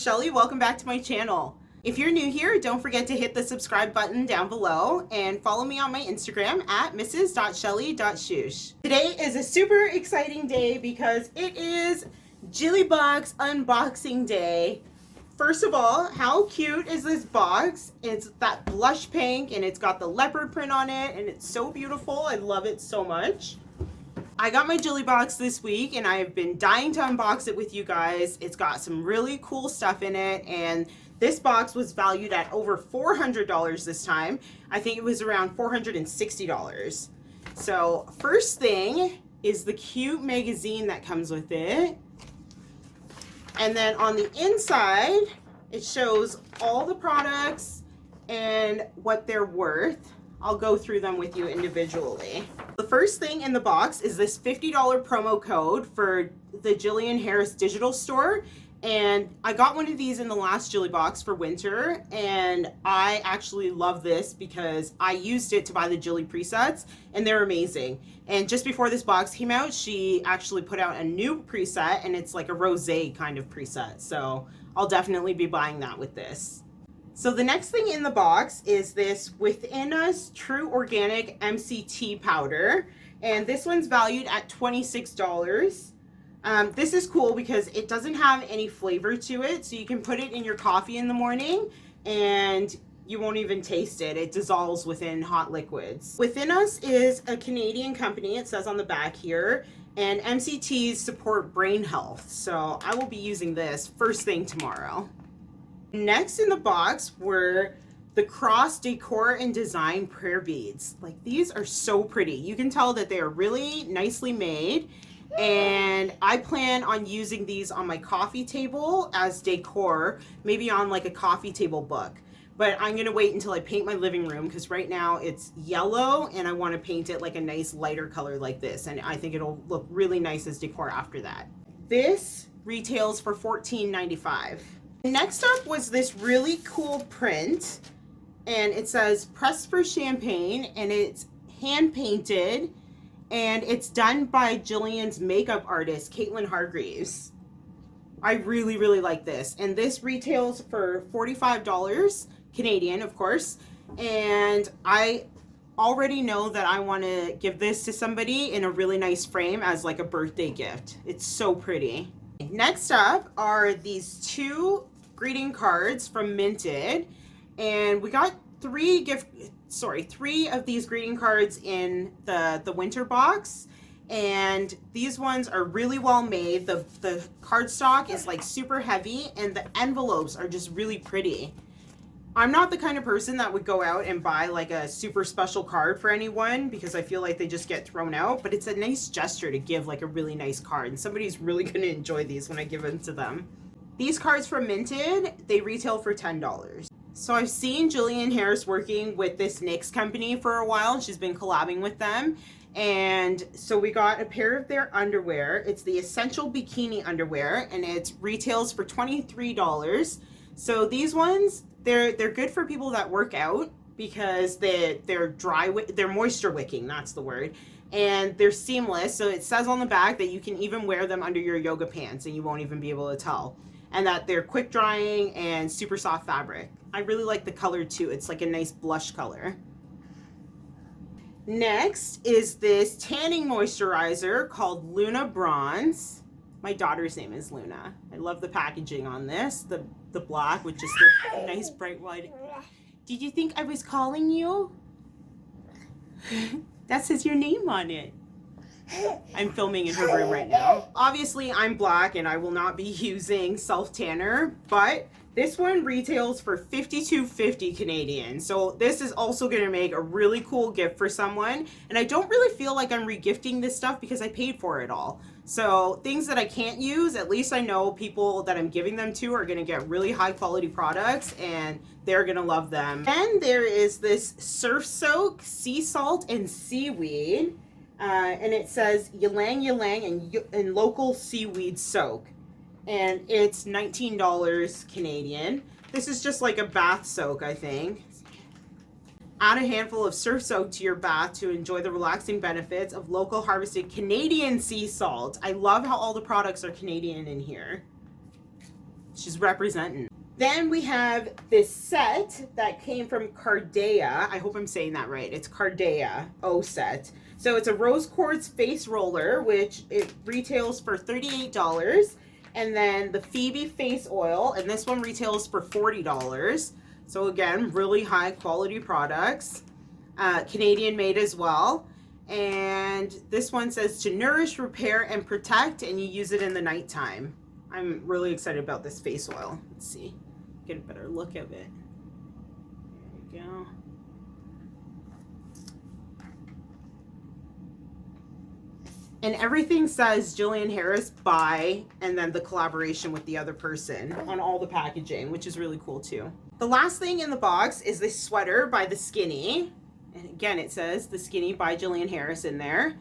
Shelly. Welcome back to my channel. If you're new here, don't forget to hit the subscribe button down below and follow me on my Instagram at mrs.shelly.shoosh. Today is a super exciting day because it is Jilly Box unboxing day. First of all, how cute is this box? It's that blush pink and it's got the leopard print on it and it's so beautiful. I love it so much. I got my Jilly Box this week and I have been dying to unbox it with you guys. It's got some really cool stuff in it, and this box was valued at over $400 this time. I think it was around $460. So first thing is the cute magazine that comes with it. And then on the inside, it shows all the products and what they're worth. I'll go through them with you individually. The first thing in the box is this $50 promo code for the Jillian Harris digital store. And I got one of these in the last Jilly Box for winter, and I actually love this because I used it to buy the Jilly presets and they're amazing. And just before this box came out, she actually put out a new preset and it's like a rosé kind of preset. So I'll definitely be buying that with this. So the next thing in the box is this Within Us True Organic MCT Powder. And this one's valued at $26. This is cool because it doesn't have any flavor to it. So you can put it in your coffee in the morning and you won't even taste it. It dissolves within hot liquids. Within Us is a Canadian company, it says on the back here. And MCTs support brain health. So I will be using this first thing tomorrow. Next in the box were the Cross Decor and Design prayer beads. Like, these are so pretty. You can tell that they are really nicely made, and I plan on using these on my coffee table as decor, maybe on like a coffee table book. But I'm gonna wait until I paint my living room because right now it's yellow and I want to paint it like a nice lighter color like this, and I think it'll look really nice as decor after that. This retails for $14.95. Next up was this really cool print, and it says Press for Champagne, and it's hand painted, and it's done by Jillian's makeup artist, Caitlin Hargreaves. I really like this, and this retails for $45 Canadian, of course, and I already know that I want to give this to somebody in a really nice frame as like a birthday gift. It's so pretty. Next up are these two greeting cards from Minted, and we got three of these greeting cards in the winter box, and these ones are really well made. The cardstock is like super heavy and the envelopes are just really pretty. I'm not the kind of person that would go out and buy like a super special card for anyone because I feel like they just get thrown out, but it's a nice gesture to give like a really nice card, and somebody's really going to enjoy these when I give them to them. These cards from Minted, they retail for $10. So I've seen Jillian Harris working with this NYX company for a while, and she's been collabing with them. And so we got a pair of their underwear. It's the Essential Bikini underwear, and it retails for $23. So these ones, they're good for people that work out because they're moisture wicking, that's the word. And they're seamless, so it says on the back that you can even wear them under your yoga pants and you won't even be able to tell. And that they're quick drying and super soft fabric. I really like the color too. It's like a nice blush color. Next is this tanning moisturizer called Luna Bronze. My daughter's name is Luna. I love the packaging on this. The black with just the nice bright white. Did you think I was calling you? That says your name on it. I'm filming in her room right now. Obviously, I'm black and I will not be using self tanner, but this one retails for $52.50 Canadian. So this is also going to make a really cool gift for someone. And I don't really feel like I'm regifting this stuff because I paid for it all. So things that I can't use, at least I know people that I'm giving them to are going to get really high quality products and they're going to love them. Then there is this Surf Soak Sea Salt and Seaweed. And it says ylang ylang and local seaweed soak, and it's $19 Canadian. This is just like a bath soak, I think. Add a handful of surf soak to your bath to enjoy the relaxing benefits of local harvested Canadian sea salt. I love how all the products are Canadian in here. She's representing. Then we have this set that came from Kardia. I hope I'm saying that right. It's Kardia O set. So it's a rose quartz face roller, which it retails for $38. And then the Phoebe face oil, and this one retails for $40. So again, really high quality products. Canadian made as well. And this one says to nourish, repair, and protect, and you use it in the nighttime. I'm really excited about this face oil. Let's see. Get a better look of it. There we go. And everything says Jillian Harris by, and then the collaboration with the other person on all the packaging, which is really cool too. The last thing in the box is this sweater by The Skinny. And again, it says The Skinny by Jillian Harris in there.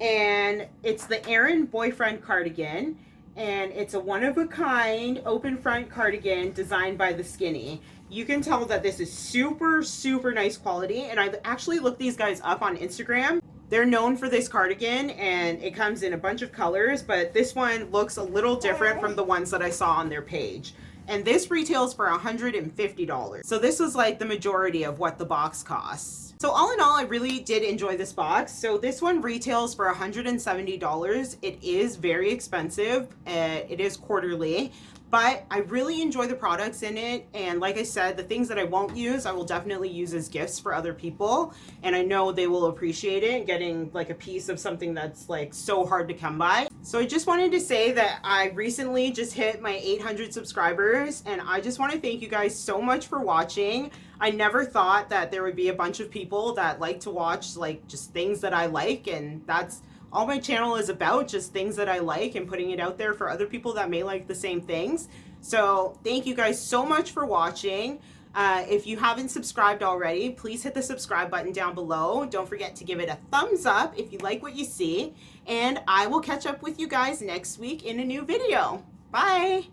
And it's the Aaron boyfriend cardigan. And it's a one-of-a-kind open front cardigan designed by The Skinny. You can tell that this is super, super nice quality. And I've actually looked these guys up on Instagram. They're known for this cardigan, and it comes in a bunch of colors, but this one looks a little different from the ones that I saw on their page. And this retails for $150. So this was like the majority of what the box costs. So all in all, I really did enjoy this box. So this one retails for $170. It is very expensive. It is quarterly, but I really enjoy the products in it. And like I said, the things that I won't use, I will definitely use as gifts for other people. And I know they will appreciate it, getting like a piece of something that's like so hard to come by. So I just wanted to say that I recently just hit my 800 subscribers, and I just want to thank you guys so much for watching. I never thought that there would be a bunch of people that like to watch like just things that I like, and that's all my channel is about, just things that I like and putting it out there for other people that may like the same things. So thank you guys so much for watching. If you haven't subscribed already, please hit the subscribe button down below. Don't forget to give it a thumbs up if you like what you see. And I will catch up with you guys next week in a new video. Bye!